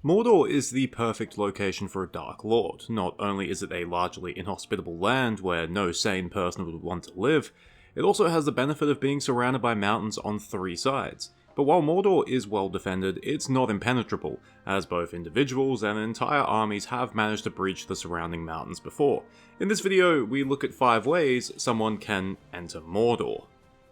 Mordor is the perfect location for a Dark Lord. Not only is it a largely inhospitable land where no sane person would want to live, it also has the benefit of being surrounded by mountains on 3 sides. But while Mordor is well defended, it's not impenetrable, as both individuals and entire armies have managed to breach the surrounding mountains before. In this video, we look at 5 ways someone can enter Mordor.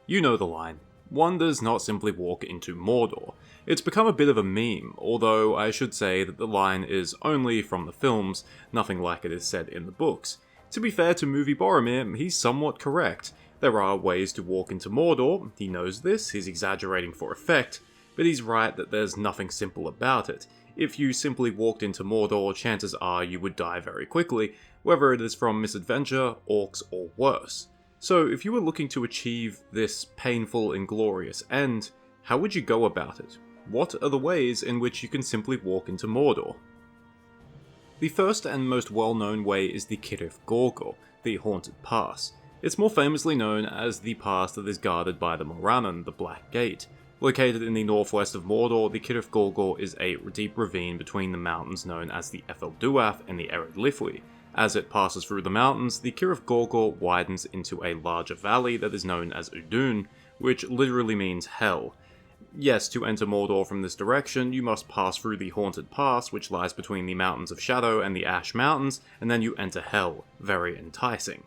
You know the line. One does not simply walk into Mordor. It's become a bit of a meme, although I should say that the line is only from the films, nothing like it is said in the books. To be fair to movie Boromir, he's somewhat correct. There are ways to walk into Mordor, he knows this, he's exaggerating for effect, but he's right that there's nothing simple about it. If you simply walked into Mordor, chances are you would die very quickly, whether it is from misadventure, orcs, or worse. So if you were looking to achieve this painful and glorious end, how would you go about it? What are the ways in which you can simply walk into Mordor? The first and most well-known way is the Cirith Gorgor, the Haunted Pass. It's more famously known as the pass that is guarded by the Morannon, the Black Gate. Located in the northwest of Mordor, the Cirith Gorgor is a deep ravine between the mountains known as the Efelduath and the Ered Lifwi. As it passes through the mountains, the Cirith Gorgor widens into a larger valley that is known as Udun, which literally means hell. Yes, to enter Mordor from this direction, you must pass through the Haunted Pass, which lies between the Mountains of Shadow and the Ash Mountains, and then you enter Hell. Very enticing.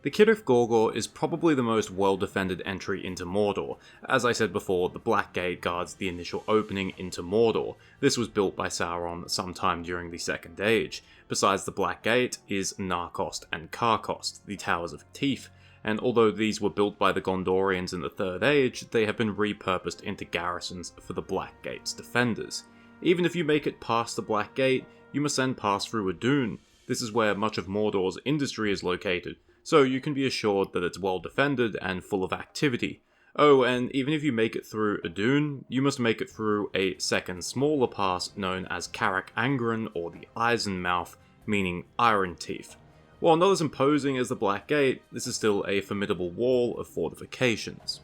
The Cirith Gorgor is probably the most well-defended entry into Mordor. As I said before, the Black Gate guards the initial opening into Mordor. This was built by Sauron sometime during the Second Age. Besides the Black Gate is Narcost and Carcost, the Towers of Teeth, and although these were built by the Gondorians in the Third Age, they have been repurposed into garrisons for the Black Gate's defenders. Even if you make it past the Black Gate, you must then pass through Udun. This is where much of Mordor's industry is located, so you can be assured that it's well defended and full of activity. Oh, and even if you make it through Udun, you must make it through a second smaller pass known as Carach Angren or the Eisenmouth, meaning Iron Teeth. While not as imposing as the Black Gate, this is still a formidable wall of fortifications.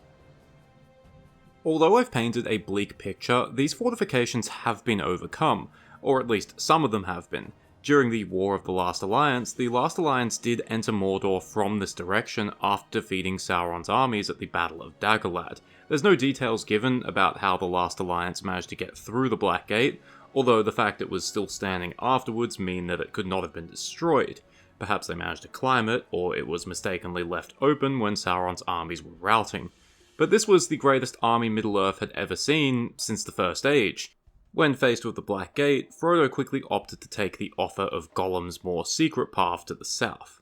Although I've painted a bleak picture, these fortifications have been overcome, or at least some of them have been. During the War of the Last Alliance did enter Mordor from this direction after defeating Sauron's armies at the Battle of Dagorlad. There's no details given about how the Last Alliance managed to get through the Black Gate, although the fact it was still standing afterwards mean that it could not have been destroyed. Perhaps they managed to climb it, or it was mistakenly left open when Sauron's armies were routing. But this was the greatest army Middle-earth had ever seen since the First Age. When faced with the Black Gate, Frodo quickly opted to take the offer of Gollum's more secret path to the south.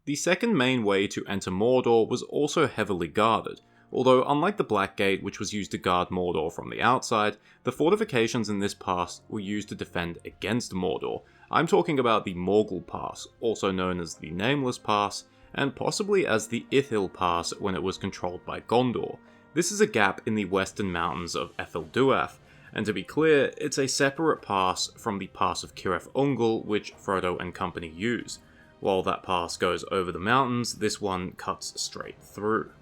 The second main way to enter Mordor was also heavily guarded, although unlike the Black Gate, which was used to guard Mordor from the outside, the fortifications in this pass were used to defend against Mordor. I'm talking about the Morgul Pass, also known as the Nameless Pass, and possibly as the Ithil Pass when it was controlled by Gondor. This is a gap in the western mountains of Efelduath, and to be clear, it's a separate pass from the Pass of Cirith Ungol which Frodo and company use. While that pass goes over the mountains, this one cuts straight through.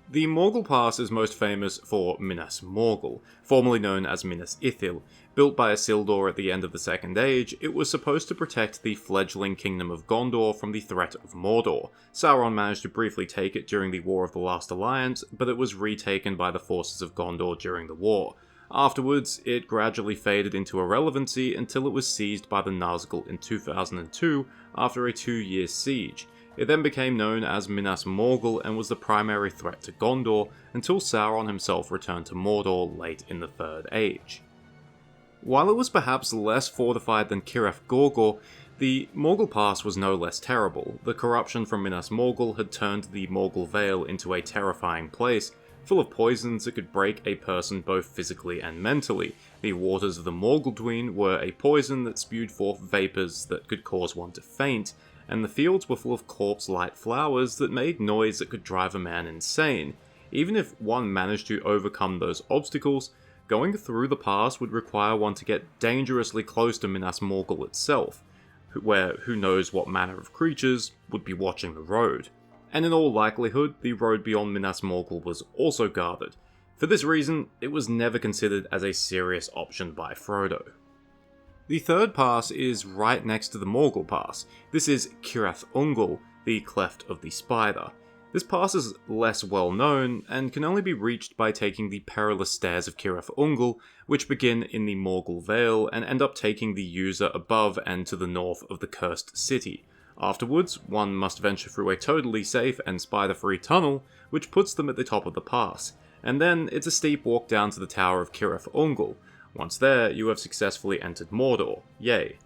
The Morgul Pass is most famous for Minas Morgul, formerly known as Minas Ithil. Built by Isildur at the end of the Second Age, it was supposed to protect the fledgling kingdom of Gondor from the threat of Mordor. Sauron managed to briefly take it during the War of the Last Alliance, but it was retaken by the forces of Gondor during the war. Afterwards, it gradually faded into irrelevancy until it was seized by the Nazgul in 2002 after a 2-year siege. It then became known as Minas Morgul and was the primary threat to Gondor until Sauron himself returned to Mordor late in the Third Age. While it was perhaps less fortified than Cirith Gorgor, the Morgul Pass was no less terrible. The corruption from Minas Morgul had turned the Morgul Vale into a terrifying place, full of poisons that could break a person both physically and mentally. The waters of the Morguldwyn were a poison that spewed forth vapours that could cause one to faint, and the fields were full of corpse-like flowers that made noise that could drive a man insane. Even if one managed to overcome those obstacles, going through the pass would require one to get dangerously close to Minas Morgul itself, where who knows what manner of creatures would be watching the road. And in all likelihood, the road beyond Minas Morgul was also guarded. For this reason, it was never considered as a serious option by Frodo. The third pass is right next to the Morgul Pass. This is Cirith Ungol, the Cleft of the Spider. This pass is less well known, and can only be reached by taking the perilous stairs of Cirith Ungol, which begin in the Morgul Vale and end up taking the user above and to the north of the Cursed City. Afterwards, one must venture through a totally safe and spider-free tunnel, which puts them at the top of the pass, and then it's a steep walk down to the Tower of Cirith Ungol. Once there, you have successfully entered Mordor. Yay.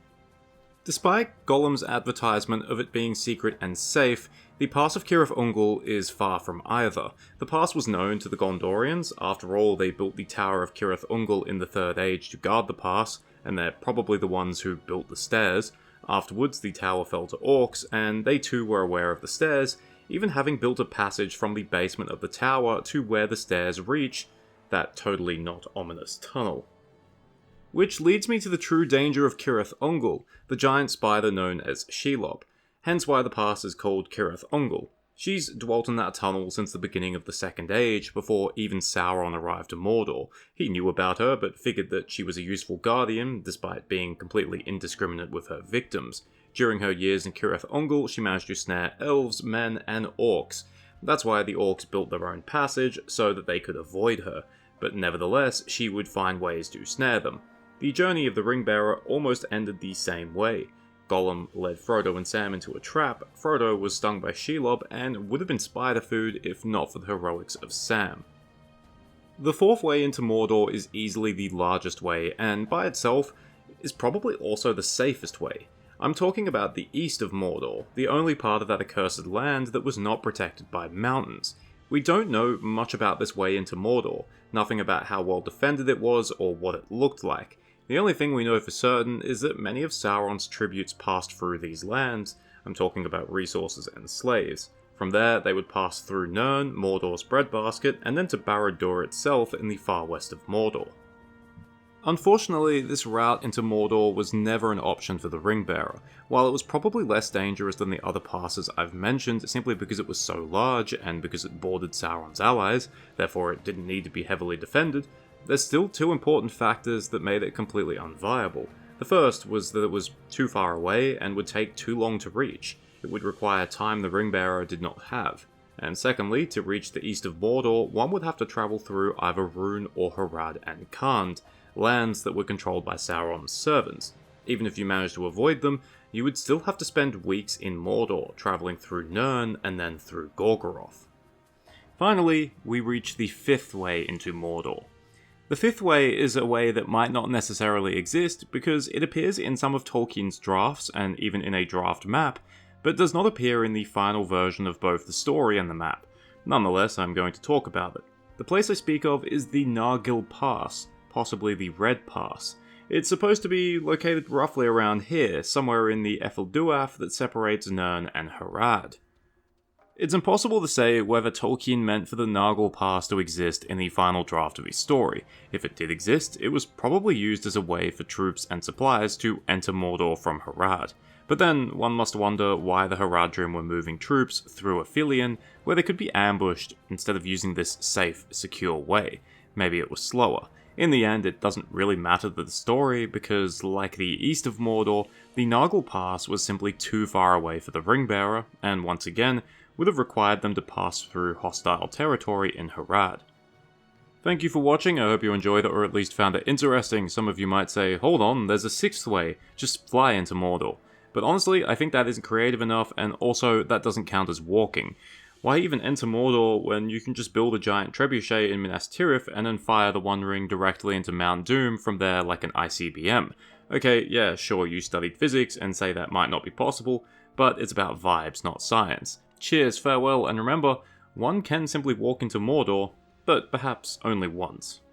Despite Gollum's advertisement of it being secret and safe, the Pass of Cirith Ungol is far from either. The pass was known to the Gondorians. After all, they built the Tower of Cirith Ungol in the Third Age to guard the pass, and they're probably the ones who built the stairs. Afterwards, the tower fell to orcs, and they too were aware of the stairs, even having built a passage from the basement of the tower to where the stairs reach, that totally not ominous tunnel. Which leads me to the true danger of Cirith Ungol, the giant spider known as Shelob, hence why the pass is called Cirith Ungol. She's dwelt in that tunnel since the beginning of the Second Age, before even Sauron arrived to Mordor. He knew about her, but figured that she was a useful guardian, despite being completely indiscriminate with her victims. During her years in Cirith Ungol, she managed to snare elves, men, and orcs. That's why the orcs built their own passage, so that they could avoid her, but nevertheless, she would find ways to snare them. The journey of the Ringbearer almost ended the same way. Gollum led Frodo and Sam into a trap, Frodo was stung by Shelob, and would have been spider food if not for the heroics of Sam. The fourth way into Mordor is easily the largest way, and by itself is probably also the safest way. I'm talking about the east of Mordor, the only part of that accursed land that was not protected by mountains. We don't know much about this way into Mordor, nothing about how well defended it was or what it looked like. The only thing we know for certain is that many of Sauron's tributes passed through these lands. I'm talking about resources and slaves. From there, they would pass through Nirn, Mordor's breadbasket, and then to Barad-dûr itself in the far west of Mordor. Unfortunately, this route into Mordor was never an option for the Ringbearer. While it was probably less dangerous than the other passes I've mentioned, simply because it was so large and because it bordered Sauron's allies, therefore it didn't need to be heavily defended, there's still two important factors that made it completely unviable. The first was that it was too far away and would take too long to reach. It would require time the Ringbearer did not have. And secondly, to reach the east of Mordor, one would have to travel through either Rhûn or Harad and Khand, lands that were controlled by Sauron's servants. Even if you managed to avoid them, you would still have to spend weeks in Mordor, travelling through Nirn and then through Gorgoroth. Finally, we reach the fifth way into Mordor. The fifth way is a way that might not necessarily exist because it appears in some of Tolkien's drafts and even in a draft map, but does not appear in the final version of both the story and the map. Nonetheless, I'm going to talk about it. The place I speak of is the Nargil Pass, possibly the Red Pass. It's supposed to be located roughly around here, somewhere in the Efelduaf that separates Nirn and Harad. It's impossible to say whether Tolkien meant for the Nargil Pass to exist in the final draft of his story. If it did exist, it was probably used as a way for troops and supplies to enter Mordor from Harad. But then, one must wonder why the Haradrim were moving troops through Ithilien, where they could be ambushed, instead of using this safe, secure way. Maybe it was slower. In the end, it doesn't really matter to the story, because like the east of Mordor, the Nargil Pass was simply too far away for the Ringbearer, and once again, would have required them to pass through hostile territory in Harad. Thank you for watching, I hope you enjoyed it or at least found it interesting. Some of you might say, hold on, there's a sixth way, just fly into Mordor. But honestly, I think that isn't creative enough, and also that doesn't count as walking. Why even enter Mordor when you can just build a giant trebuchet in Minas Tirith and then fire the One Ring directly into Mount Doom from there like an ICBM? Okay, yeah, sure, you studied physics and say that might not be possible, but it's about vibes, not science. Cheers, farewell, and remember, one can simply walk into Mordor, but perhaps only once.